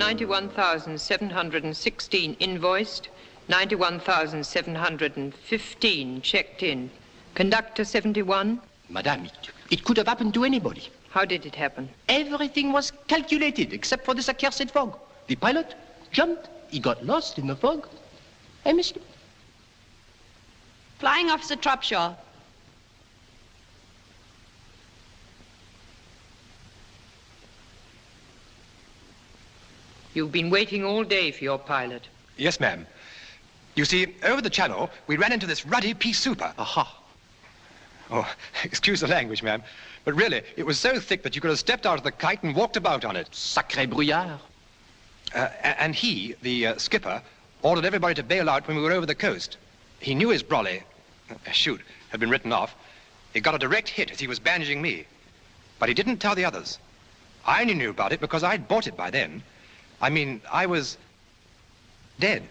91,716 invoiced, 91,715 checked in. Conductor 71? Madame, it could have happened to anybody. How did it happen? Everything was calculated, except for this accursed fog. The pilot jumped, he got lost in the fog, and missed it. Flying Officer Tropshaw. You've been waiting all day for your pilot. Yes, ma'am. You see, over the channel, we ran into this ruddy pea souper. Aha. Oh, excuse the language, ma'am. But really, it was so thick that you could have stepped out of the kite and walked about on it. Sacré brouillard. And he, the skipper, ordered everybody to bail out when we were over the coast. He knew his brolly, had been written off. He got a direct hit as he was bandaging me. But he didn't tell the others. I only knew about it because I'd bought it by then. I mean, I was dead.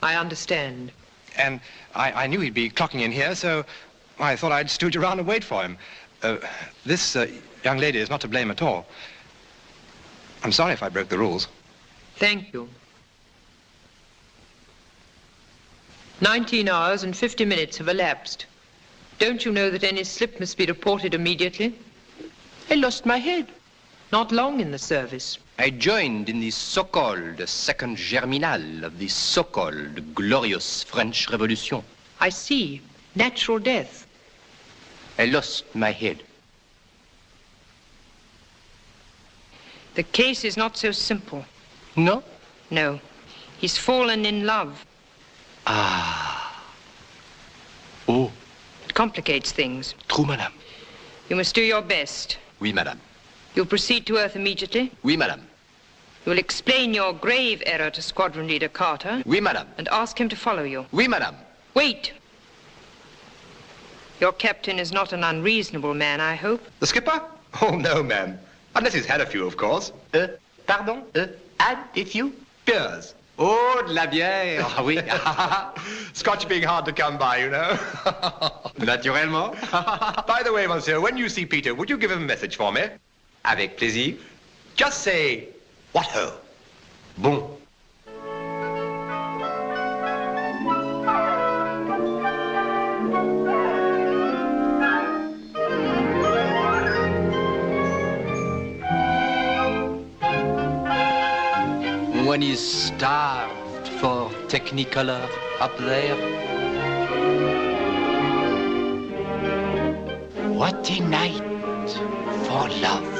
I understand. And I knew he'd be clocking in here, so I thought I'd stooge around and wait for him. This young lady is not to blame at all. I'm sorry if I broke the rules. Thank you. 19 hours and 50 minutes have elapsed. Don't you know that any slip must be reported immediately? I lost my head. Not long in the service. I joined in the so-called second germinal of the so-called glorious French Revolution. I see. Natural death. I lost my head. The case is not so simple. No? No. He's fallen in love. Ah. Oh. It complicates things. True, madame. You must do your best. Oui, madame. You'll proceed to Earth immediately? Oui, madame. You'll explain your grave error to Squadron Leader Carter? Oui, madame. And ask him to follow you? Oui, madame. Wait! Your captain is not an unreasonable man, I hope? The skipper? Oh, no, ma'am. Unless he's had a few, of course. Pardon? Had a few? Beers. Oh, de la bière. Ah, oui. Scotch being hard to come by, you know. Naturellement. By the way, monsieur, when you see Peter, would you give him a message for me? Avec plaisir. Just say, what ho? Bon. One is starved for Technicolor up there. What a night for love.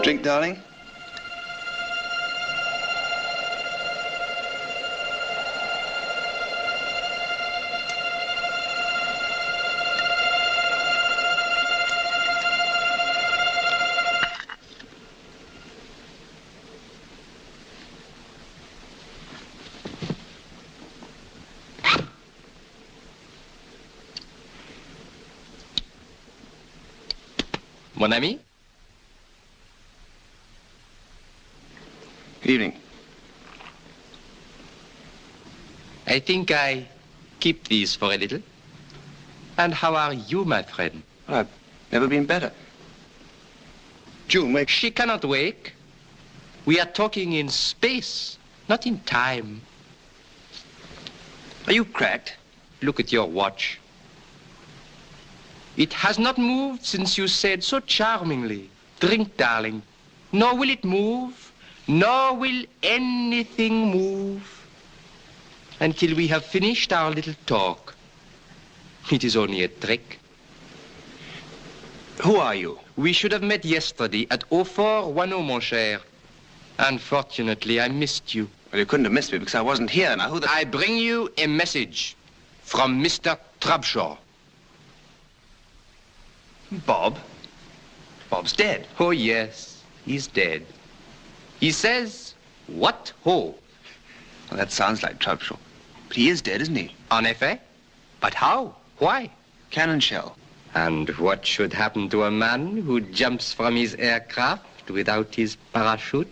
Drink, darling? Mon ami? Evening. I think I keep these for a little. And how are you, my friend? I've never been better. June, wake. She cannot wake. We are talking in space, not in time. Are you cracked? Look at your watch. It has not moved since you said so charmingly, "Drink, darling." Nor will it move, nor will anything move until we have finished our little talk. It is only a trick. Who are you? We should have met yesterday at 0410, mon cher. Unfortunately, I missed you. Well, you couldn't have missed me because I wasn't here. Now, who the... I bring you a message from Mr. Trubshaw. Bob? Bob's dead. Oh, yes, he's dead. He says, what ho? Well, that sounds like Trubshaw. But he is dead, isn't he? En effet. But how? Why? Cannon shell. And what should happen to a man who jumps from his aircraft without his parachute?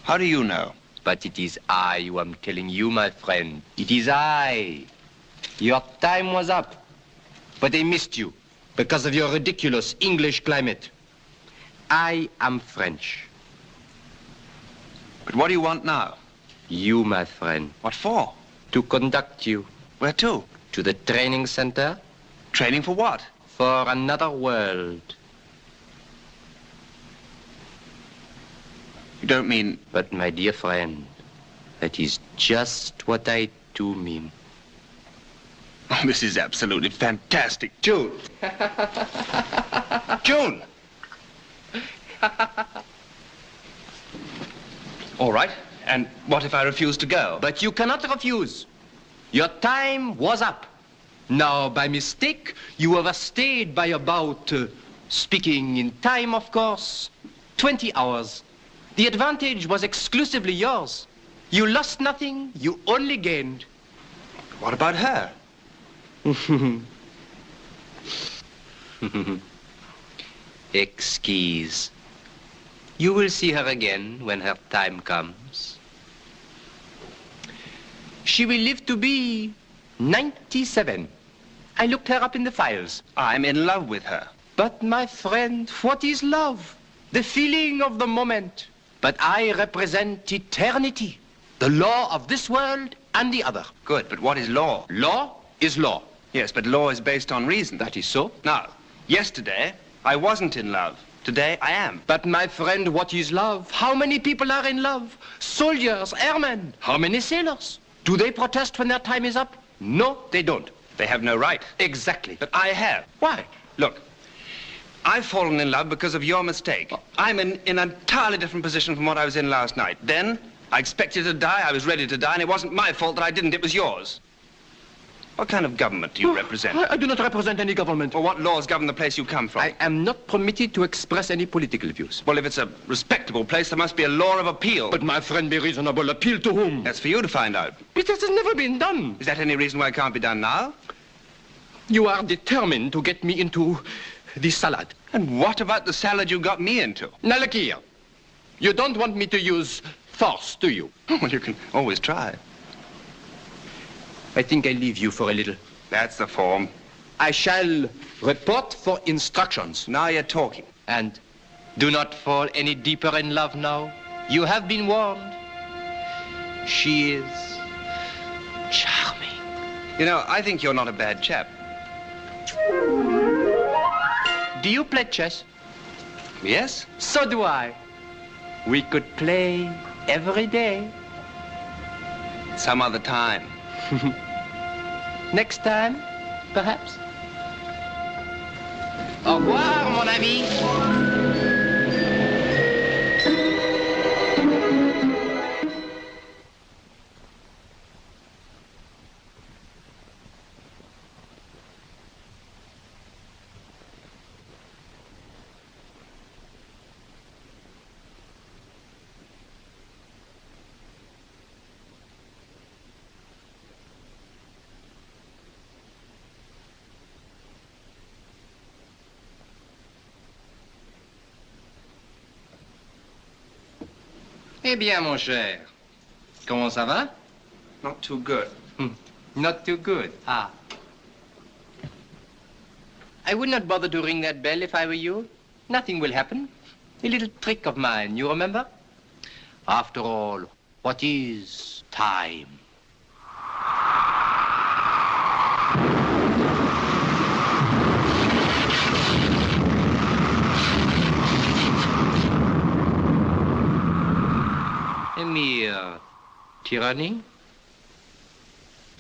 How do you know? But it is I who am telling you, my friend. It is I. Your time was up. But they missed you because of your ridiculous English climate. I am French. But what do you want now? You, my friend. What for? To conduct you. Where to? To the training center. Training for what? For another world. You don't mean... But, my dear friend, that is just what I do mean. Oh, this is absolutely fantastic. June. June! All right. And what if I refuse to go? But you cannot refuse. Your time was up. Now, by mistake, you overstayed by about, speaking in time, of course, 20 hours. The advantage was exclusively yours. You lost nothing, you only gained. What about her? Excuse. You will see her again when her time comes. She will live to be 97. I looked her up in the files. I'm in love with her. But, my friend, what is love? The feeling of the moment. But I represent eternity, the law of this world and the other. Good, but what is law? Law is law. Yes, but law is based on reason. That is so. Now, yesterday, I wasn't in love. Today, I am. But, my friend, what is love? How many people are in love? Soldiers, airmen. How many sailors? Do they protest when their time is up? No, they don't. They have no right. Exactly. But I have. Why? Look, I've fallen in love because of your mistake. I'm in an entirely different position from what I was in last night. Then, I expected to die, I was ready to die, and it wasn't my fault that I didn't, it was yours. What kind of government do you represent? I do not represent any government. Or what laws govern the place you come from? I am not permitted to express any political views. Well, if it's a respectable place, there must be a law of appeal. But, my friend, be reasonable. Appeal to whom? That's for you to find out. But that has never been done. Is that any reason why it can't be done now? You are determined to get me into the salad. And what about the salad you got me into? Now, look here. You don't want me to use force, do you? Well, you can always try. I think I leave you for a little. That's the form. I shall report for instructions. Now you're talking. And do not fall any deeper in love now. You have been warned. She is charming. You know, I think you're not a bad chap. Do you play chess? Yes? So do I. We could play every day. Some other time. Next time, perhaps. Au revoir, mon ami. Eh bien, mon cher, comment ça va? Not too good. Not too good. Ah. I would not bother to ring that bell if I were you. Nothing will happen. A little trick of mine, you remember? After all, what is time? A mere tyranny.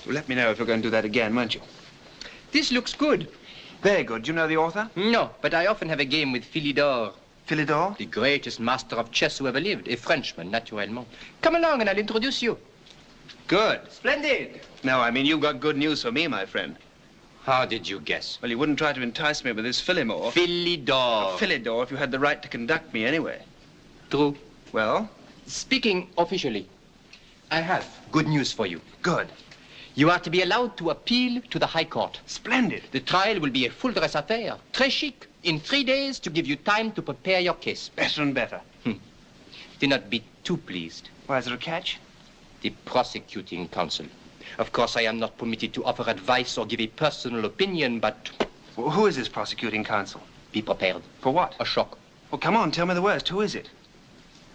Well, let me know if you're going to do that again, won't you? This looks good. Very good. Do you know the author? No, but I often have a game with Philidor. Philidor? The greatest master of chess who ever lived. A Frenchman, naturellement. Come along and I'll introduce you. Good. Splendid. No, I mean, you've got good news for me, my friend. How did you guess? Well, you wouldn't try to entice me with this Phillimore. Philidor. Philidor, if you had the right to conduct me anyway. True. Well? Speaking officially, I have good news for you. Good. You are to be allowed to appeal to the High Court. Splendid. The trial will be a full-dress affair, très chic, in 3 days to give you time to prepare your case. Better and better. Do not be too pleased. Why, is there a catch? The prosecuting counsel. Of course, I am not permitted to offer advice or give a personal opinion, but... Well, who is this prosecuting counsel? Be prepared. For what? A shock. Well, come on, tell me the worst. Who is it?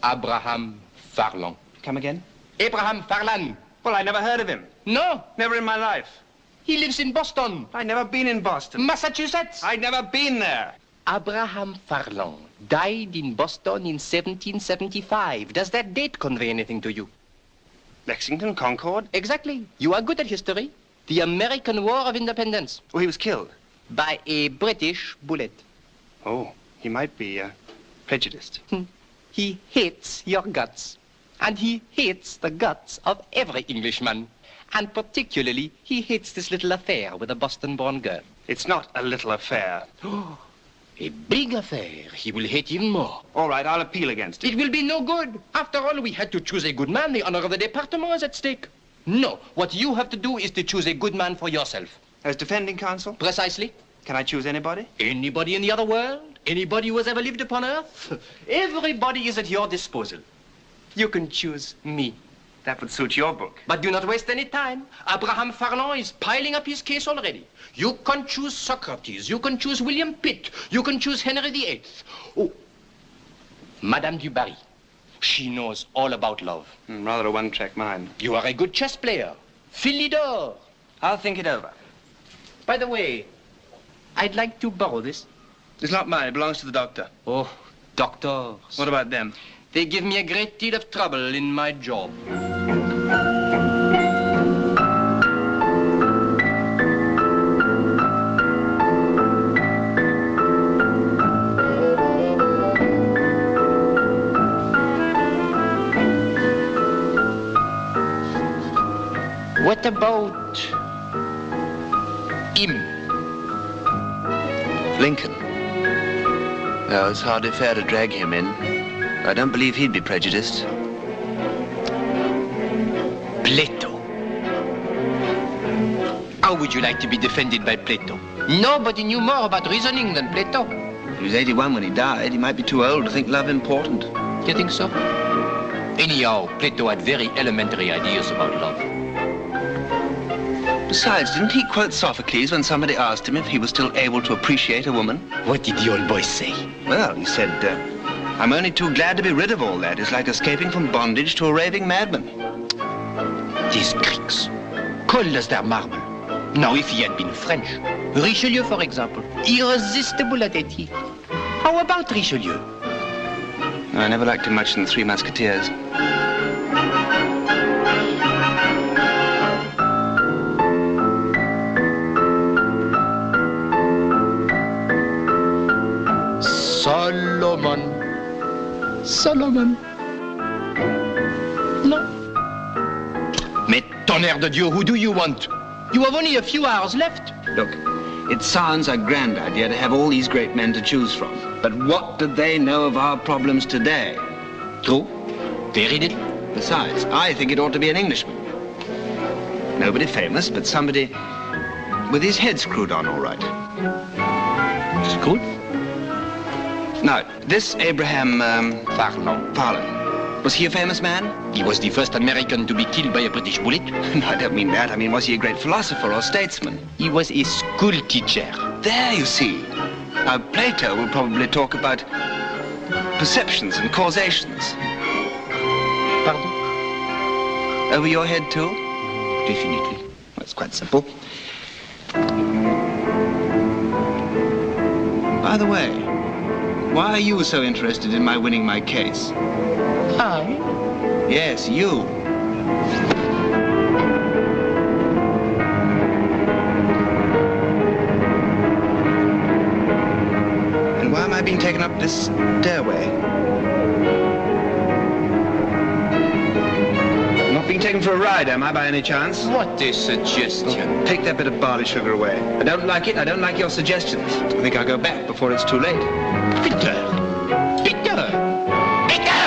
Abraham Farlan. Come again? Abraham Farlan. Well, I never heard of him. No. Never in my life. He lives in Boston. I've never been in Boston. Massachusetts. I've never been there. Abraham Farlan died in Boston in 1775. Does that date convey anything to you? Lexington, Concord? Exactly. You are good at history. The American War of Independence. Oh, he was killed. By a British bullet. Oh, he might be prejudiced. He hates your guts. And he hates the guts of every Englishman. And particularly, he hates this little affair with a Boston-born girl. It's not a little affair. A big affair. He will hate even more. All right, I'll appeal against it. It will be no good. After all, we had to choose a good man. The honor of the department is at stake. No, what you have to do is to choose a good man for yourself. As defending counsel? Precisely. Can I choose anybody? Anybody in the other world? Anybody who has ever lived upon Earth? Everybody is at your disposal. You can choose me. That would suit your book. But do not waste any time. Abraham Farlan is piling up his case already. You can choose Socrates. You can choose William Pitt. You can choose Henry VIII. Oh, Madame du Barry. She knows all about love. Rather a one-track mind. You are a good chess player. Philidor. I'll think it over. By the way, I'd like to borrow this. It's not mine. It belongs to the doctor. Oh, doctors. What about them? They give me a great deal of trouble in my job. What about him? Lincoln. No, it's hardly fair to drag him in. I don't believe he'd be prejudiced. Plato. How would you like to be defended by Plato? Nobody knew more about reasoning than Plato. He was 81 when he died. He might be too old to think love important. You think so? Anyhow, Plato had very elementary ideas about love. Besides, didn't he quote Sophocles when somebody asked him if he was still able to appreciate a woman? What did the old boy say? Well, he said, I'm only too glad to be rid of all that. It's like escaping from bondage to a raving madman. These Greeks, cold as their marble. Now, if he had been French, Richelieu, for example, irresistible at 80. How about Richelieu? I never liked him much in the Three Musketeers. Solomon. No. Mais tonnerre de Dieu, who do you want? You have only a few hours left. Look, it sounds a grand idea to have all these great men to choose from. But what do they know of our problems today? True. Very little. Besides, I think it ought to be an Englishman. Nobody famous, but somebody with his head screwed on all right. Screwed? Now, this Abraham Farlan. Was he a famous man? He was the first American to be killed by a British bullet. No, I don't mean that. I mean, was he a great philosopher or statesman? He was a school teacher. There, you see. Now, Plato will probably talk about perceptions and causations. Pardon? Over your head, too? Definitely. Well, it's quite simple. By the way, why are you so interested in my winning my case? I? Yes, you. And why am I being taken up this stairway? Not being taken for a ride, am I, by any chance? What a suggestion. Take that bit of barley sugar away. I don't like it. I don't like your suggestions. I think I'll go back before it's too late. Peter! Peter! Peter!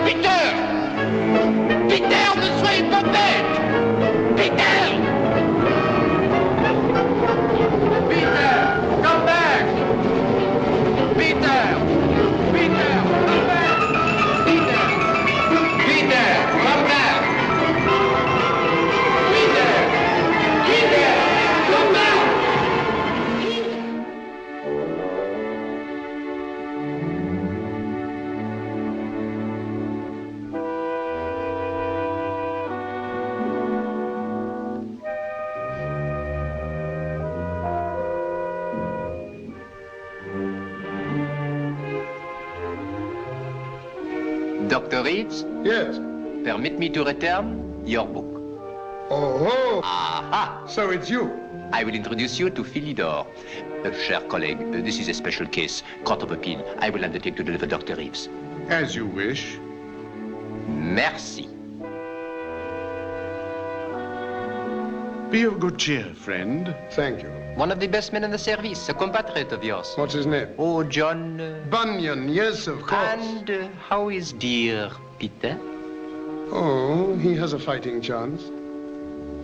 Peter! Peter, ne soyez pas bête! Peter! Peter, come back! Peter! Peter, come back! Peter! Peter, come back! Peter! Peter, come back! Dr. Reeves, Yes. permit me to return your book. Oh, Aha! so it's you. I will introduce you to Philidor. Cher colleague, this is a special case, court of appeal. I will undertake to deliver Dr. Reeves. As you wish. Merci. Be of good cheer, friend. Thank you. One of the best men in the service, a compatriot of yours. What's his name? Oh, John... Bunyan, yes, of course. And how is dear Peter? Oh, he has a fighting chance.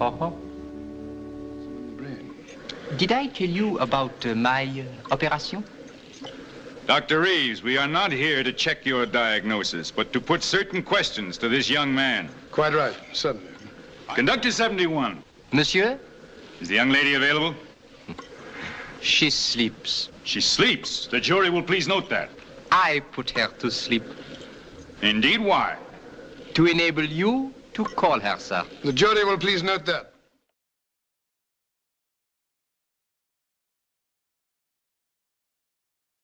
Uh-huh. Did I tell you about my operation? Dr. Reeves, we are not here to check your diagnosis, but to put certain questions to this young man. Quite right, certainly. Conductor 71. Monsieur? Is the young lady available? She sleeps. She sleeps. The jury will please note that. I put her to sleep Indeed, why? to enable you to call her, sir. The jury will please note that.